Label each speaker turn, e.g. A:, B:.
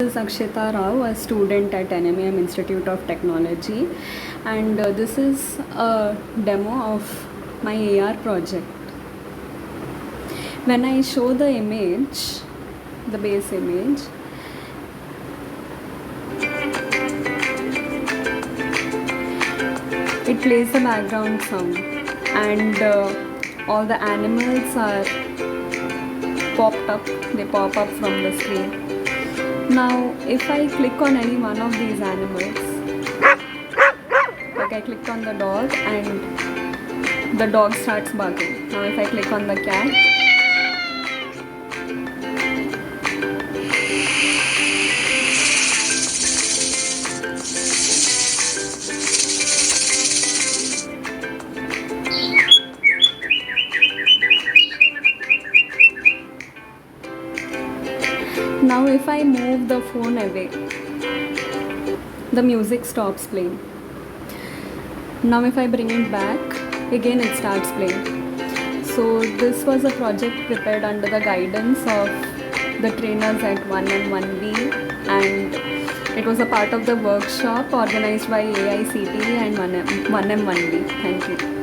A: This is Akshita Rao, a student at NMAM Institute of Technology, and this is a demo of my AR project. When I show the image, the base image, it plays the background sound, and all the animals are popped up, they pop up from the screen. Now, if I click on any one of these animals, like I clicked on the dog and the dog starts barking. Now, if I click on the cat, now if I move the phone away, the music stops playing. Now if I bring it back, again it starts playing. So this was a project prepared under the guidance of the trainers at 1M 1B, and it was a part of the workshop organized by AICTE and 1M 1B. Thank you.